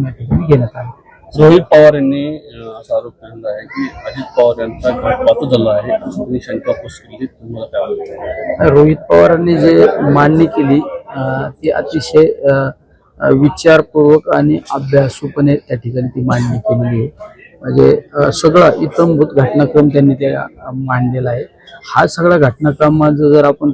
घेण्यात आलं. रोहित पवार यांनी असा आरोप केलेला आहे की अजित पवार यांचा घातपात झाला आहे असं त्यांनी शंका पोस्ट केली. तुम्हाला काय वाटतं? रोहित पवारांनी जे मांडणी केली ती अतिशय विचारपूर्वक आणि अभ्यासूपणे त्या ठिकाणी ती मांडणी केलेली आहे. म्हणजे सगळा इत्थंभूत घटनाक्रम त्यांनी त्या मांडलेला आहे. हा सगळा घटनाक्रम जर आपण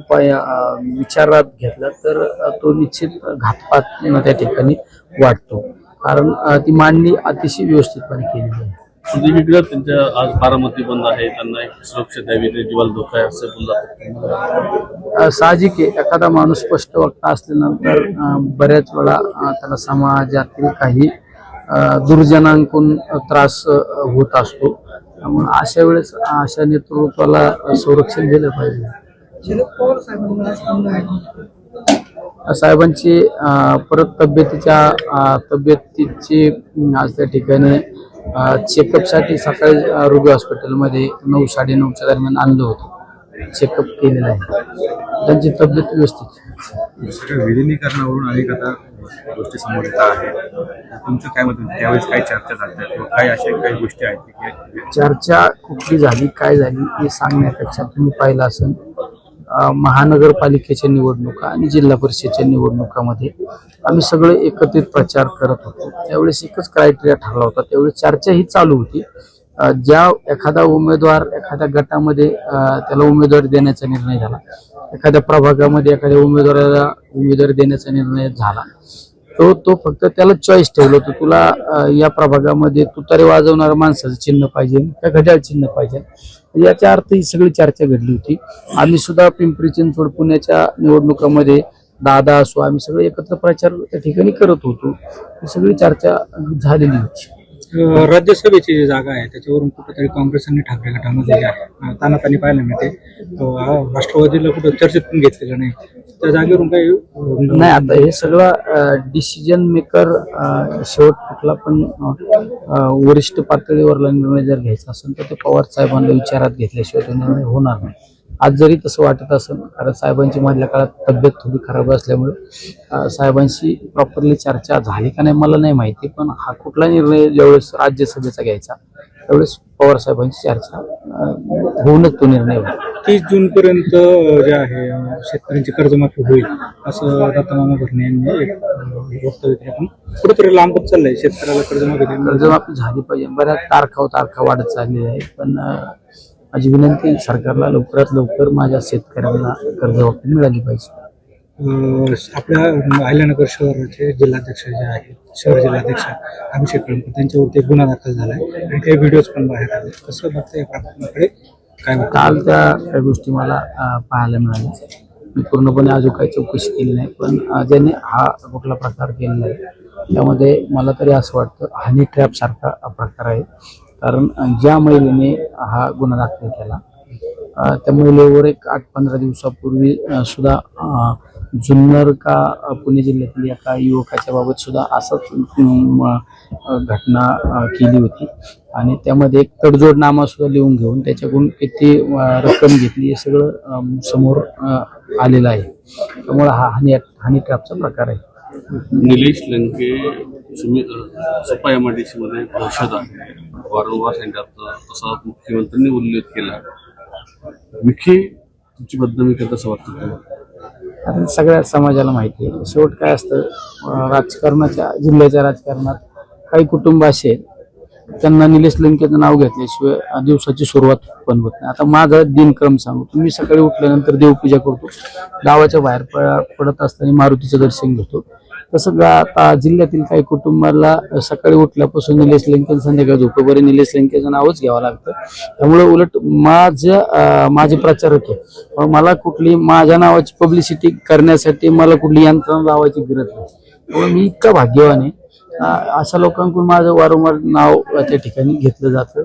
विचारात घेतला तर तो निश्चित घातपात त्या ठिकाणी वाटतो, कारण ती मांडणी अतिशय व्यवस्थितपणे केलेली आहे. सुदीर्घ त्यांच्या आज बारामती बंद आहे, त्यांना एक सुरक्षा द्यावी, जीवाला धोका आहे असं बोलतात. साहजिक आहे, एखादा माणूस स्पष्ट वक्ता असल्यानंतर बऱ्याच वेळा त्याला समाजातील काही दुर्जनांकडून त्रास होत असतो. त्यामुळे अशा वेळेस अशा नेतृत्वाला संरक्षण दिलं पाहिजे. साहेबांची परत तब्येतीची आज त्या ठिकाणी चेकअपसाठी सकाळी रुबी हॉस्पिटलमध्ये 9 साडेनऊच्या दरम्यान आणलं होतं. चेकअप केलेलं आहे, त्यांची तब्येत व्यवस्थित. विलिनीकरणावरून अनेक आता गोष्टी समोर येत आहेत. तुमचं काय मत, त्यावेळेस काय चर्चा झाल्या किंवा काय अशा काही गोष्टी आहेत की चर्चा कुठली झाली काय झाली हे सांगण्यापेक्षा तुम्ही पाहिलं असेल महानगरपालिकेच्या निवडणुका आणि जिल्हा परिषदेच्या निवडणुकामध्ये आम्ही सगळे एकत्रित प्रचार करत होतो. त्यावेळेस एकच क्रायटेरिया ठरला होता. त्यावेळेस चर्चा ही चालू होती, ज्या एखादा उमेदवार एखाद्या गटामध्ये त्याला उमेदवारी देण्याचा निर्णय झाला, एखाद्या प्रभागामध्ये एखाद्या उमेदवाराला उमेदवारी देण्याचा निर्णय झाला, तो फक्त त्याला चॉईस ठेवलं होतं, तुला या प्रभागामध्ये तुतारी वाजवणाऱ्या माणसाचं चिन्ह पाहिजे का घड्याळ चिन्ह पाहिजे. याच्या अर्थ ही सगळी चर्चा घडली होती. आम्ही सुद्धा पिंपरी चिंचवड पुण्याच्या निवडणुकांमध्ये दादा असो आम्ही सगळे एकत्र प्रचार त्या ठिकाणी करत होतो. ही सगळी चर्चा झालेली होती. राज्यसभेची जी जागा आहे त्याच्यावरून कुठेतरी काँग्रेस आणि ठाकरे गटामध्ये जे आहे तानातानी पाहायला मिळते. राष्ट्रवादीला कुठं चर्चेत पण घेतलेलं नाही, त्या जागेवरून काही नाही. आता हे सगळं डिसिजन मेकर शेवट कुठला पण वरिष्ठ पातळीवरला निर्णय जर घ्यायचा असेल तर ते पवार साहेबांना विचारात घेतल्याशिवाय तो निर्णय होणार नाही. आज जरी तसं वाटत असेल, कारण साहेबांची मधल्या काळात तब्येत थोडी खराब असल्यामुळे साहेबांशी प्रॉपरली चर्चा झाली का नाही मला नाही माहिती, पण हा कुठला निर्णय ज्यावेळेस राज्यसभेचा घ्यायचा त्यावेळेस पवार साहेबांची चर्चा होऊनच तो निर्णय होईल. 30 जून पर्यंत जे आहे शेतकऱ्यांची कर्जमाफी होईल असं दत्तमामा भरणे यांनी एक वक्तव्य केलं, पण कुठेतरी लांबच चाललंय शेतकऱ्याला कर्जमाफी झाली पाहिजे. बऱ्याच तारखा वाढत चाललेली आहे, पण माझी विनंती सरकारला लवकरात लवकर माझ्या शेतकऱ्यांना कर्जमाफी मिळाली पाहिजे. आपल्या अहिल्यानगर शहराचे जिल्हाध्यक्ष जे आहेत, शहर जिल्हाध्यक्ष अभिषेक कळमकर, त्यांच्यावरती एक गुन्हा दाखल झाला आहे आणि काही व्हिडिओज पण बाहेर आले. कसं बघतं या प्रकरणाकडे काय काल त्या काही गोष्टी मला पाहायला मिळाल्या. मी पूर्णपणे अजून काही चौकशी केली नाही, पण ज्यांनी हा कुठला प्रकार केलेला आहे त्यामध्ये मला तरी असं वाटतं हनी ट्रॅप सारखा प्रकार आहे. कारण ज्या महिलेने हा गुन्हा दाखल केला त्या महिलेवर एक 8-15 दिवसापूर्वी सुद्धा जुन्नर का पुणे जिल्ह्यातील एका युवकाच्या बाबत सुद्धा असंच घटना केली होती आणि त्यामध्ये एक तडजोडनामा सुद्धा लिहून घेऊन त्याच्याकडून किती रक्कम घेतली हे सगळं समोर आलेलं आहे. त्यामुळे हा हनी ट्रॅपचा प्रकार आहे. निलेश लंके सपा एमआयडीसी मध्ये परिषद आहे, वारंवार सांगितलं तसा मुख्यमंत्र्यांनी उल्लेख केला. विखे तुमची बदनामी करत असं वाटतं तुम्हाला? कारण सगळ्या समाजाला माहिती आहे शेवट काय असतं, राजकारणाच्या जिल्ह्याच्या राजकारणात काही कुटुंब असे आहेत त्यांना निलेश लंकेचं नाव घेतल्याशिवाय दिवसाची सुरुवात पण होत नाही. आता माझा दिनक्रम सांगू, तुम्ही सकाळी उठल्यानंतर देवपूजा करतो, गावाच्या बाहेर पडत असताना मारुतीचं दर्शन घेतो. तसं आता जिल्ह्यातील काही कुटुंबाला सकाळी उठल्यापासून निलेश लंके संध्याकाळी झोपेपर्यंत निलेश लंकेचं नावच घ्यावं लागतं. त्यामुळे उलट माझे प्रचारक आहे, मला कुठली माझ्या नावाची पब्लिसिटी करण्यासाठी मला कुठली यंत्रणा लावायची गरज नाही. त्यामुळे मी इतका भाग्यवान आहे, अशा लोकांकडून माझं वारंवार नाव त्या ठिकाणी घेतलं जातं.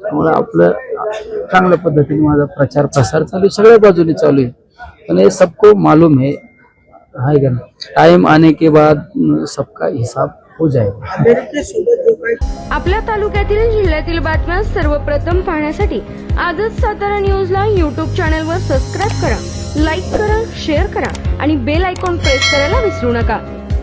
त्यामुळे आपलं चांगल्या पद्धतीने माझा प्रचार प्रसार चालू आहे, सगळ्या बाजूने चालू आहे. पण हे सबको मालूम है का ना, टाइम आने के बाद सबका हिसाब हो जाएगा. आपल्या तालुक्यातील जिल्ह्यातील बातम्या सर्वप्रथम पाहण्यासाठी आजच सातारा न्यूजला YouTube चॅनलवर सबस्क्राईब करा, लाईक करा, शेअर करा आणि बेल आयकॉन प्रेस करायला विसरू नका.